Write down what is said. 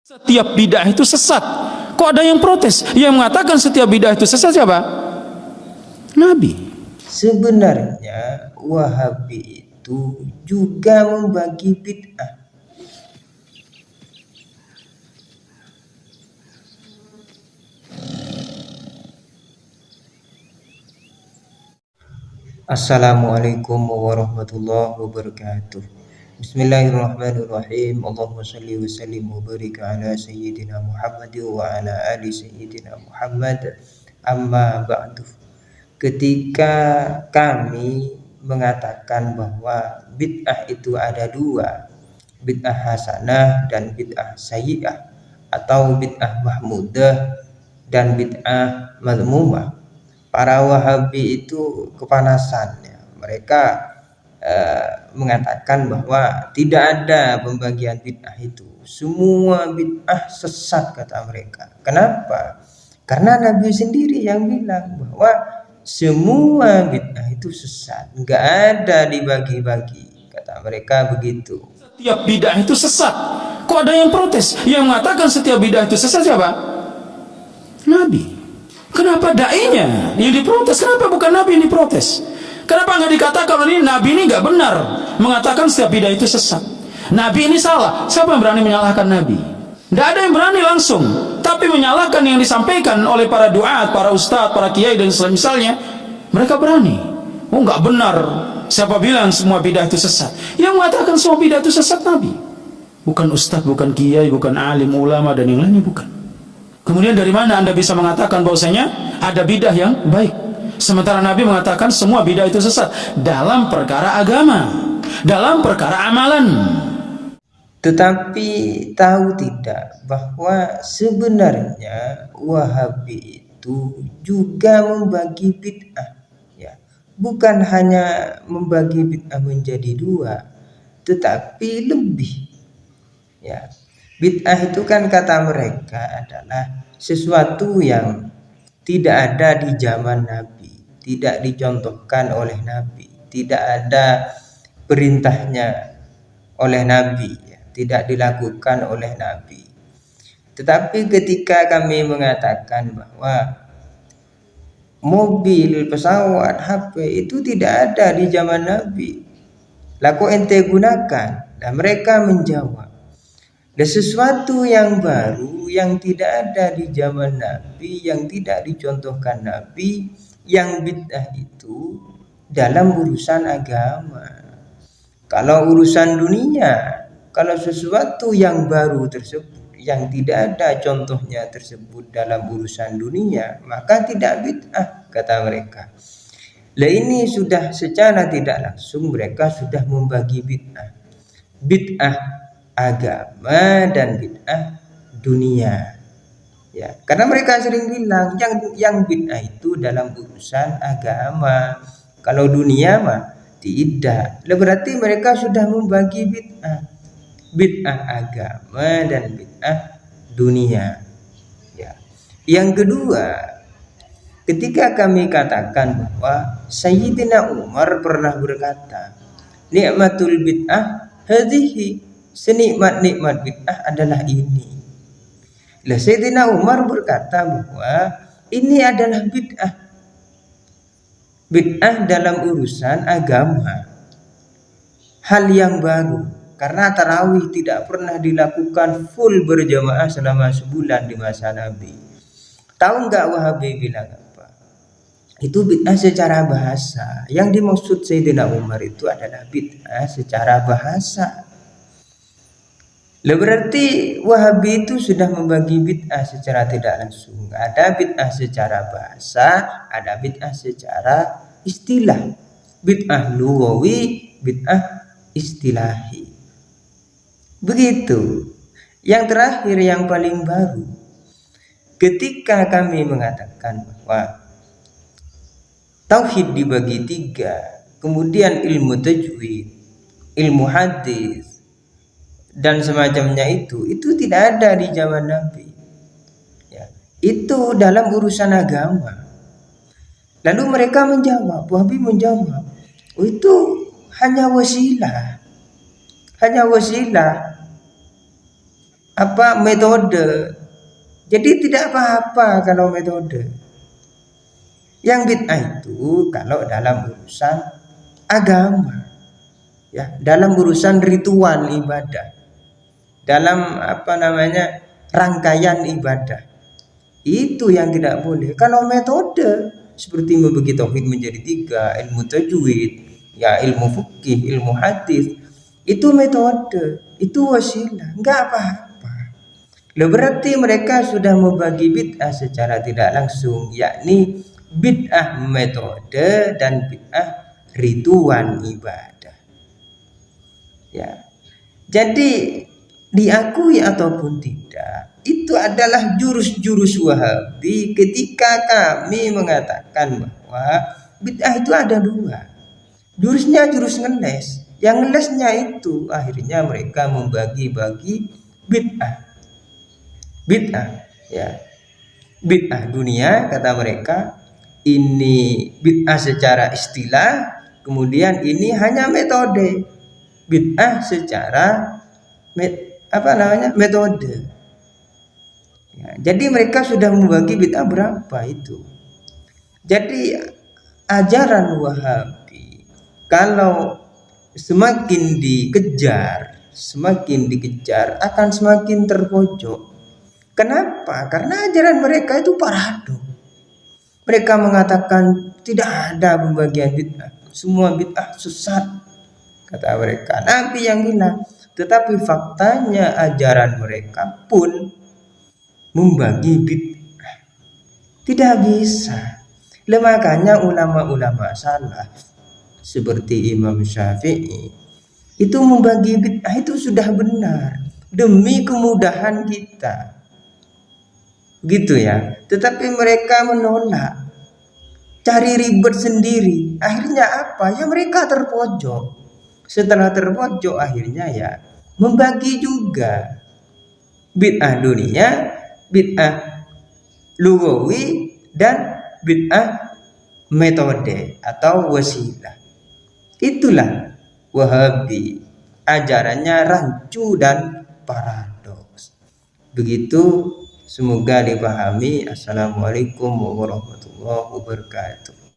Setiap bid'ah itu sesat. Kok ada yang protes? Yang mengatakan setiap bid'ah itu sesat siapa? Nabi. Sebenarnya Wahabi itu juga membagi bid'ah. Assalamualaikum warahmatullahi wabarakatuh. Bismillahirrahmanirrahim. Allahumma salli wa sallim wa barik ala sayyidina Muhammad wa ala ali sayyidina Muhammad. Amma ba'du. Ketika kami mengatakan bahwa bid'ah itu ada dua, bid'ah hasanah dan bid'ah sayyi'ah, atau bid'ah mahmudah dan bid'ah mazmumah, para Wahabi itu kepanasan ya. Mereka mengatakan bahwa tidak ada pembagian bid'ah itu, semua bid'ah sesat kata mereka. Kenapa? Karena Nabi sendiri yang bilang bahwa semua bid'ah itu sesat, nggak ada dibagi-bagi, kata mereka begitu. Setiap bid'ah itu sesat. Kok ada yang protes? Yang mengatakan setiap bid'ah itu sesat siapa? Nabi. Kenapa dai-nya yang diprotes? Kenapa bukan Nabi yang diprotes? Kenapa nggak dikatakan ini Nabi ini nggak benar mengatakan setiap bid'ah itu sesat? Nabi ini salah. Siapa yang berani menyalahkan Nabi? Tidak ada yang berani langsung, tapi menyalahkan yang disampaikan oleh para duat, para ustadz, para kiai dan misalnya, mereka berani. Oh nggak benar. Siapa bilang semua bid'ah itu sesat? Yang mengatakan semua bid'ah itu sesat Nabi, bukan ustadz, bukan kiai, bukan alim, ulama dan yang lainnya, bukan. Kemudian dari mana Anda bisa mengatakan bahwasanya ada bidah yang baik? Sementara Nabi mengatakan semua bidah itu sesat dalam perkara agama, dalam perkara amalan. Tetapi tahu tidak bahwa sebenarnya Wahabi itu juga membagi bid'ah ya. Bukan hanya membagi bid'ah menjadi dua, tetapi lebih ya. Bid'ah itu kan kata mereka adalah sesuatu yang tidak ada di zaman Nabi, tidak dicontohkan oleh Nabi, tidak ada perintahnya oleh Nabi, ya, tidak dilakukan oleh Nabi. Tetapi ketika kami mengatakan bahwa mobil, pesawat, HP itu tidak ada di zaman Nabi, laku ente gunakan, dan mereka menjawab, ada sesuatu yang baru yang tidak ada di zaman Nabi, yang tidak dicontohkan Nabi, yang bid'ah itu dalam urusan agama. Kalau urusan dunia, kalau sesuatu yang baru tersebut yang tidak ada contohnya tersebut dalam urusan dunia, maka tidak bid'ah, kata mereka. Lah ini sudah secara tidak langsung mereka sudah membagi bid'ah. Bid'ah agama dan bid'ah dunia. Ya, karena mereka sering bilang yang bid'ah itu dalam urusan agama. Kalau dunia mah tidak. Berarti mereka sudah membagi bid'ah. Bid'ah agama dan bid'ah dunia. Ya. Yang kedua, ketika kami katakan bahwa Sayyidina Umar pernah berkata, nikmatul bid'ah hadhihi, senikmat-nikmat bid'ah adalah ini. Lah Sayyidina Umar berkata bahwa ini adalah bid'ah. Bid'ah dalam urusan agama. Hal yang baru. Karena tarawih tidak pernah dilakukan full berjamaah selama sebulan di masa Nabi. Tahu nggak Wahabi bilang apa? Itu bid'ah secara bahasa. Yang dimaksud Sayyidina Umar itu adalah bid'ah secara bahasa. Berarti Wahabi itu sudah membagi bid'ah secara tidak langsung. Ada bid'ah secara bahasa, ada bid'ah secara istilah. Bid'ah lughawi, bid'ah istilahi. Begitu. Yang terakhir yang paling baru, ketika kami mengatakan bahwa tauhid dibagi tiga, kemudian ilmu tajwid, ilmu hadis dan semacamnya itu tidak ada di zaman Nabi ya, itu dalam urusan agama. Lalu mereka menjawab, Wahabi menjawab, oh, itu hanya wasilah. metode. Jadi tidak apa-apa kalau metode. Yang bid'ah itu kalau dalam urusan agama, ya, dalam urusan ritual ibadah, dalam rangkaian ibadah, itu yang tidak boleh. Kalau metode seperti membagi tauhid menjadi 3, ilmu tajwid, ya, ilmu fikih, ilmu hadis, itu metode, itu wasilah, enggak apa-apa. Berarti mereka sudah membagi bid'ah secara tidak langsung, yakni bid'ah metode dan bid'ah ritual ibadah. Ya. Jadi diakui ataupun tidak, itu adalah jurus-jurus Wahabi ketika kami mengatakan bahwa bid'ah itu ada 2. Jurusnya jurus ngeles. Yang ngelesnya itu akhirnya mereka membagi-bagi bid'ah. Bid'ah, ya. Bid'ah dunia kata mereka, ini bid'ah secara istilah, kemudian ini hanya metode. Bid'ah secara metode. Ya, jadi mereka sudah membagi bid'ah berapa itu. Jadi ajaran Wahabi kalau semakin dikejar akan semakin terpojok. Kenapa? Karena ajaran mereka itu paradok. Mereka mengatakan tidak ada pembagian bid'ah, semua bid'ah sesat, kata mereka. Nabi yang bilang, tetapi faktanya ajaran mereka pun membagi bid'ah. Tidak bisa. Makanya ulama-ulama salaf seperti Imam Syafi'i itu membagi bid'ah itu sudah benar demi kemudahan kita. Gitu ya. Tetapi mereka menolak, cari ribet sendiri. Akhirnya apa? Ya mereka terpojok. Setelah terpojok akhirnya ya membagi juga bid'ah dunia, bid'ah lugawi, dan bid'ah metode atau wasilah. Itulah Wahabi, ajarannya rancu dan paradoks. Begitu, semoga dipahami. Assalamualaikum warahmatullahi wabarakatuh.